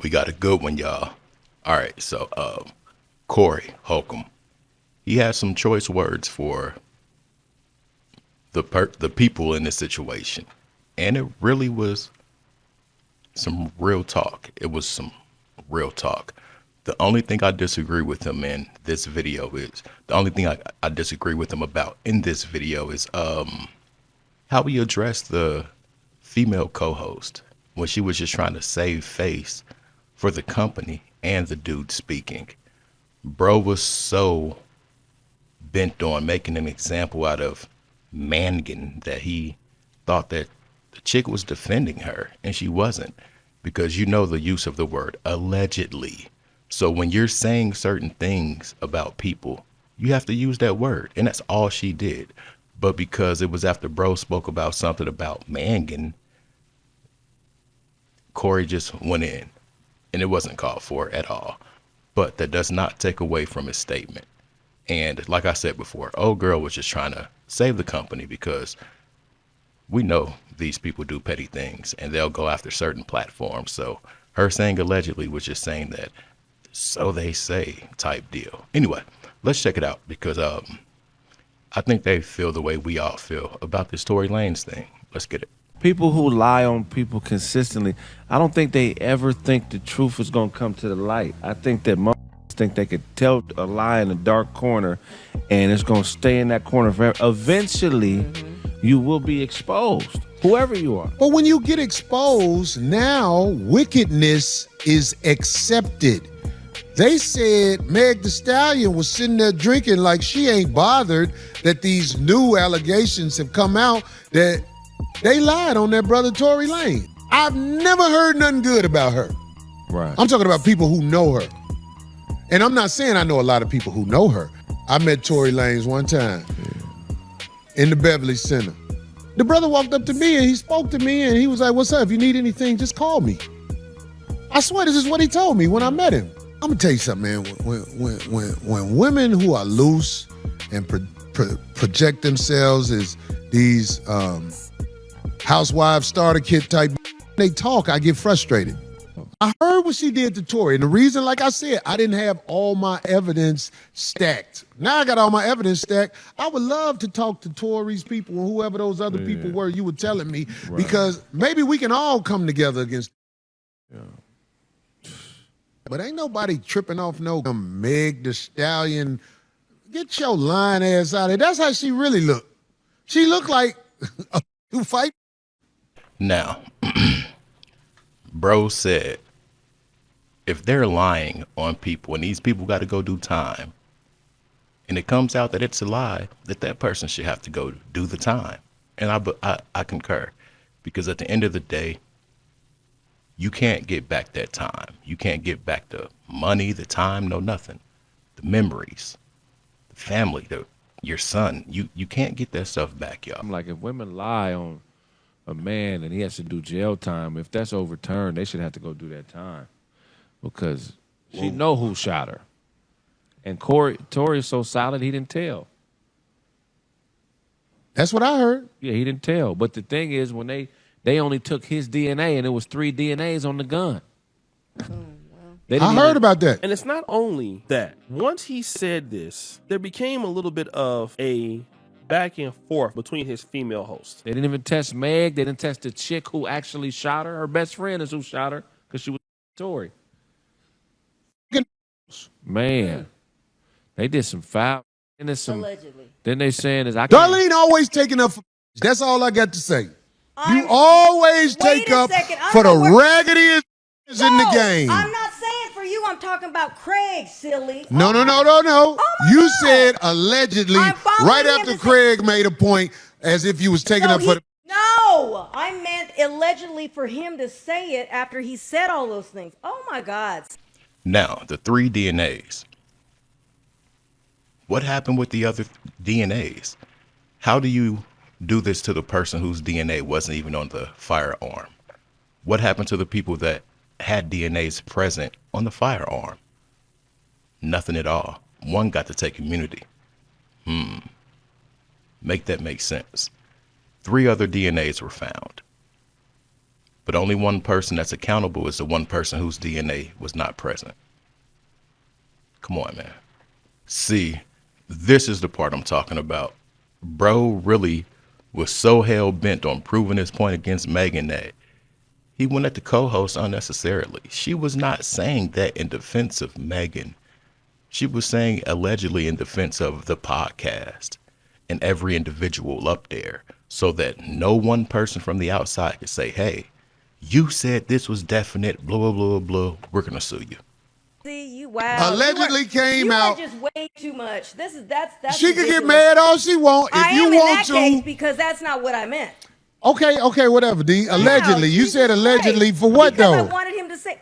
We got a good one, y'all. All right, so Corey Holcomb, he had some choice words for the people in this situation, and it really was some real talk. It was some real talk. The only thing I disagree with him in this video is the only thing I disagree with him about in this video is how he addressed the female co-host when she was just trying to save face for the company and the dude speaking. Bro was so bent on making an example out of Mangan that he thought that the chick was defending her, and she wasn't, because you know the use of the word allegedly. So when you're saying certain things about people, you have to use that word, and that's all she did. But because it was after bro spoke about something about Mangan, Corey just went in, and it wasn't called for at all. But that does not take away from his statement. And like I said before, old girl was just trying to save the company, because we know these people do petty things and they'll go after certain platforms. So her saying allegedly was just saying that, so they say type deal. Anyway, let's check it out, because I think they feel the way we all feel about this Tory Lanez thing. Let's get it. People who lie on people consistently, I don't think they ever think the truth is going to come to the light. I think that most think they could tell a lie in a dark corner and it's going to stay in that corner forever. Eventually, you will be exposed, whoever you are. But when you get exposed, now wickedness is accepted. They said Meg Thee Stallion was sitting there drinking like she ain't bothered that these new allegations have come out that they lied on their brother Tory Lanez. I've never heard nothing good about her. Right. I'm talking about people who know her. And I'm not saying I know a lot of people who know her. I met Tory Lanez one time in the Beverly Center. The brother walked up to me and he spoke to me and he was like, "What's up? If you need anything, just call me." I swear this is what he told me when I met him. I'm gonna tell you something, man. When women who are loose and project themselves as these housewives starter kit type, they talk, I get frustrated. I heard what she did to Tory, and the reason, like I said, I didn't have all my evidence stacked. Now I got all my evidence stacked. I would love to talk to Tory's people or whoever those other people were you were telling me, because maybe we can all come together against. But ain't nobody tripping off no Meg Thee Stallion. Get your lying ass out of here. That's how she really looked. She looked like a fight. Now, bro said, if they're lying on people and these people got to go do time, and it comes out that it's a lie, that person should have to go do the time. And I concur, because at the end of the day, you can't get back that time. You can't get back the money, the time, no nothing. The memories, the family, your son. You can't get that stuff back, y'all. I'm like, if women lie on a man and he has to do jail time, if that's overturned, they should have to go do that time, because she know who shot her. And Tory is so solid, he didn't tell. That's what I heard. Yeah, he didn't tell. But the thing is, when they only took his DNA, and it was 3 DNAs on the gun. I heard about that. And it's not only that. Once he said this, there became a little bit of a back and forth between his female hosts. They didn't even test Meg. They didn't test the chick who actually shot her. Her best friend is who shot her, because she was Tory. Man, they did some foul. And there's some, allegedly. Then they saying is, Darlene always taking up for. That's all I got to say. You always take up for the raggediest in the game. I'm not saying for you. I'm talking about Craig, silly. No. You said allegedly right after Craig made a point as if you was taking up for the. No, I meant allegedly for him to say it after he said all those things. Oh, my God. Now, the 3 DNAs. What happened with the other DNAs? How do you do this to the person whose DNA wasn't even on the firearm? What happened to the people that had DNAs present on the firearm? Nothing at all. One got to take immunity. Make that make sense. 3 other DNAs were found. But only one person that's accountable is the one person whose DNA was not present. Come on, man. See, this is the part I'm talking about. Bro really was so hell-bent on proving his point against Megan that he went at the co-host unnecessarily. She was not saying that in defense of Megan. She was saying allegedly in defense of the podcast and every individual up there, so that no one person from the outside could say, hey, you said this was definite, blah, blah, blah, blah. We're going to sue you. See, you, wow. Allegedly came you out. You are just way too much. That's She could get ridiculous. mad all she want. If I you am want in that to. case because that's not what I meant. Okay, whatever, D. Allegedly. You said allegedly for what, because though? I wanted him to say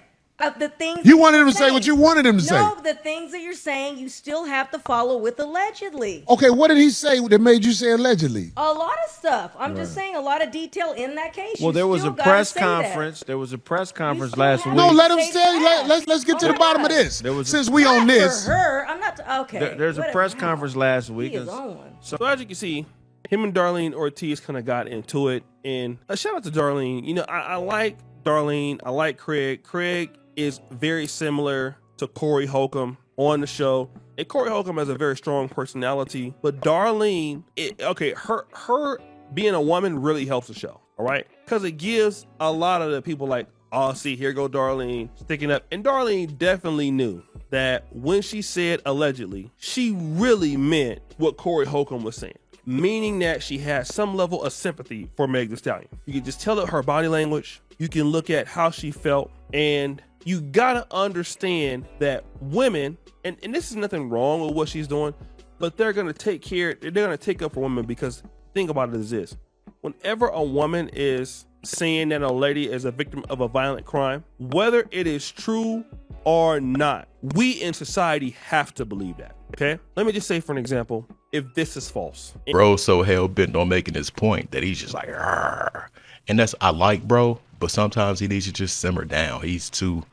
the things. You wanted him to say what you wanted him to say. No, the things that you're saying, you still have to follow with allegedly. Okay, what did he say that made you say allegedly? A lot of stuff. I'm just saying a lot of detail in that case. Well, You there was still a gotta press say conference. that. There was a press conference still last have week. No, let him Say say. that. Let's get to the bottom of this. There was- Since we on Not this. for her. I'm not. Okay. There's a Whatever. press conference last week. He is on one. So as you can see, him and Darlene Ortiz kind of got into it. And a shout out to Darlene. You know, I like Darlene. I like Craig. Craig is very similar to Corey Holcomb on the show. And Corey Holcomb has a very strong personality. But Darlene, her being a woman really helps the show. All right? Because it gives a lot of the people like, oh, see, here go Darlene sticking up. And Darlene definitely knew that when she said allegedly, she really meant what Corey Holcomb was saying. Meaning that she has some level of sympathy for Meg Thee Stallion. You can just tell it her body language. You can look at how she felt. And you gotta understand that women, and this is nothing wrong with what she's doing, but they're gonna take up for women because think about it as this. Whenever a woman is saying that a lady is a victim of a violent crime, whether it is true or not, we in society have to believe that. Okay? Let me just say, for an example, if this is false. Bro so hell-bent on making his point that he's just like, argh. And that's, I like bro, but sometimes he needs to just simmer down. He's too,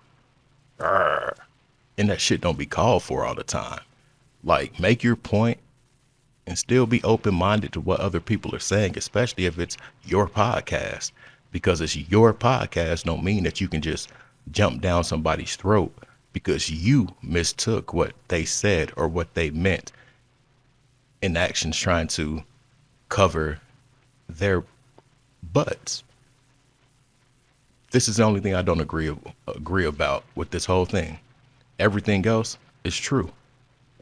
argh. And that shit don't be called for all the time. Like, make your point and still be open-minded to what other people are saying, especially if it's your podcast. Because it's your podcast don't mean that you can just jump down somebody's throat because you mistook what they said or what they meant in actions trying to cover their butts. This is the only thing I don't agree about with this whole thing. Everything else is true.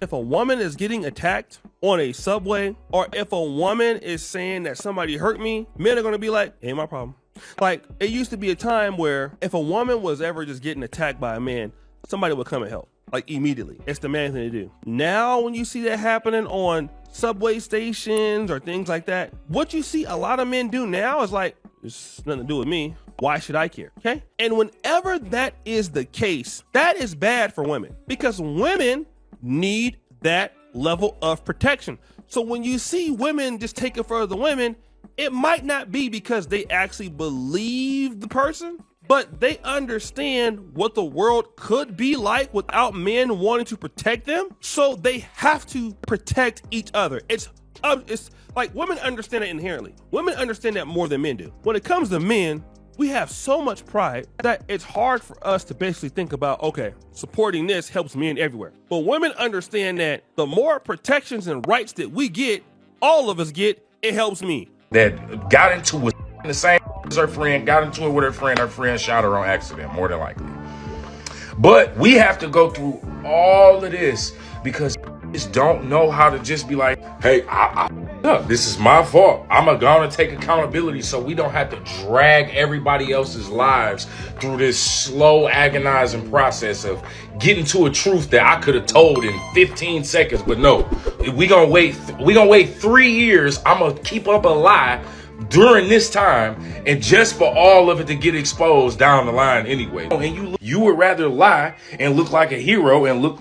If a woman is getting attacked on a subway, or if a woman is saying that somebody hurt me, men are going to be like, ain't my problem. Like, it used to be a time where if a woman was ever just getting attacked by a man, somebody would come and help, like immediately. It's the man thing to do. Now, when you see that happening on subway stations or things like that, what you see a lot of men do now is like, it's nothing to do with me. Why should I care? Okay. And whenever that is the case, that is bad for women because women need that level of protection. So when you see women just take it for the women, it might not be because they actually believe the person, but they understand what the world could be like without men wanting to protect them. So they have to protect each other. It's like women understand it inherently. Women understand that more than men do. When it comes to men, we have so much pride that it's hard for us to basically think about, okay, supporting this helps men everywhere. But women understand that the more protections and rights that we get, all of us get, it helps me. That got into it the same as her friend, got into it with her friend shot her on accident, more than likely. But we have to go through all of this because just don't know how to just be like, hey, this is my fault. I'm gonna take accountability so we don't have to drag everybody else's lives through this slow, agonizing process of getting to a truth that I could have told in 15 seconds. But no, we gonna wait 3 years. I'm gonna keep up a lie during this time and just for all of it to get exposed down the line anyway. And you would rather lie and look like a hero and look,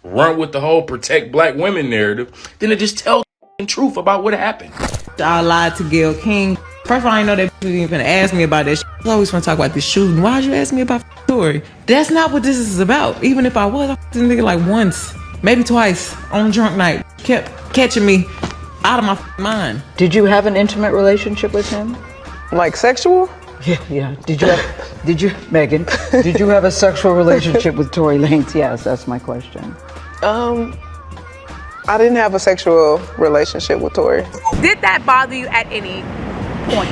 run with the whole protect black women narrative than to just tell the truth about what happened. I lied to Gayle King. First of all, I didn't know that you even ask me about that. I always want to talk about this shooting. Why'd you ask me about Tory? That's not what this is about. Even if I was, I this nigga like once, maybe twice on a drunk night. Kept catching me out of my mind. Did you have an intimate relationship with him? Like sexual? Yeah. Megan, did you have a sexual relationship with Tory Lanez? Yes, that's my question. I didn't have a sexual relationship with Tory. Did that bother you at any point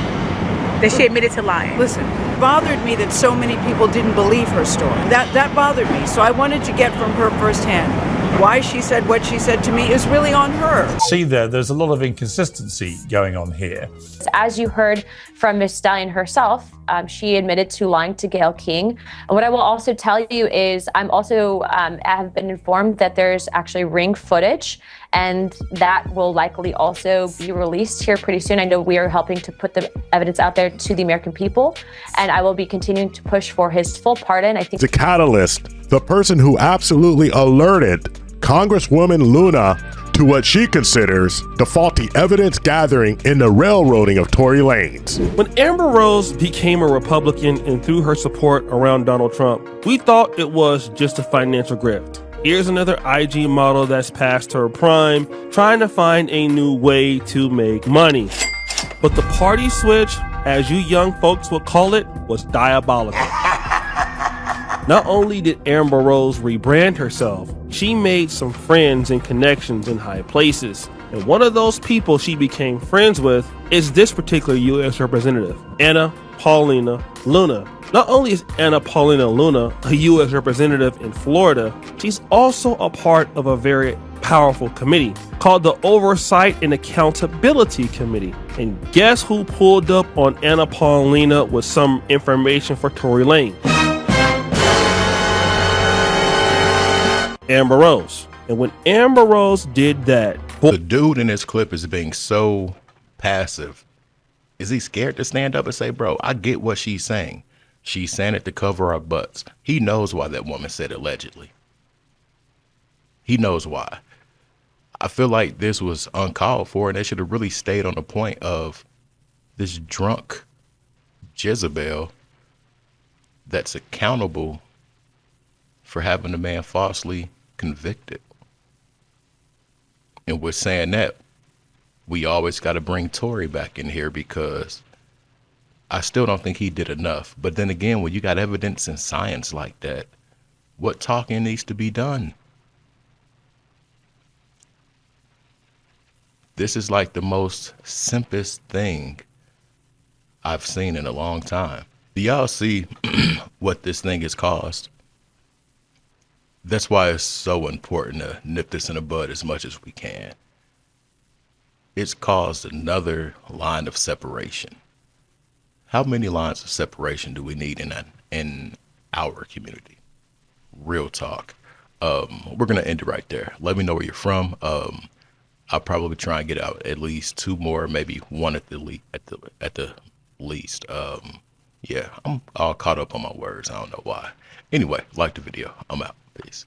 that she admitted to lying? Listen, it bothered me that so many people didn't believe her story. That bothered me. So I wanted to get from her firsthand why she said what she said to me is really on her. See, there's a lot of inconsistency going on here. As you heard from Miss Stallion herself, she admitted to lying to Gayle King. And what I will also tell you is I'm also have been informed that there's actually ring footage, and that will likely also be released here pretty soon. I know we are helping to put the evidence out there to the American people, and I will be continuing to push for his full pardon. I think the catalyst, the person who absolutely alerted Congresswoman Luna to what she considers the faulty evidence gathering in the railroading of Tory Lanez. When Amber Rose became a Republican and threw her support around Donald Trump, we thought it was just a financial grift. Here's another IG model that's past her prime, trying to find a new way to make money. But the party switch, as you young folks would call it, was diabolical. Not only did Amber Rose rebrand herself, she made some friends and connections in high places. And one of those people she became friends with is this particular U.S. representative, Anna Paulina Luna. Not only is Anna Paulina Luna a U.S. representative in Florida, she's also a part of a very powerful committee called the Oversight and Accountability Committee. And guess who pulled up on Anna Paulina with some information for Tory Lanez? Amber Rose. And when Amber Rose did that, the dude in this clip is being so passive. Is he scared to stand up and say, bro, I get what she's saying. She's saying it to cover our butts. He knows why that woman said allegedly. He knows why. I feel like this was uncalled for, and they should have really stayed on the point of this drunk Jezebel that's accountable for having the man falsely convicted. And we're saying that we always got to bring Tory back in here because I still don't think he did enough. But then again, when you got evidence and science like that, what talking needs to be done? This is like the most simplest thing I've seen in a long time. Do y'all see what this thing has caused? That's why it's so important to nip this in the bud as much as we can. It's caused another line of separation. How many lines of separation do we need in our community? Real talk. We're gonna end it right there. Let me know where you're from. I'll probably try and get out at least 2 more, maybe 1 at the least. Yeah, I'm all caught up on my words. I don't know why. Anyway, like the video. I'm out. Peace.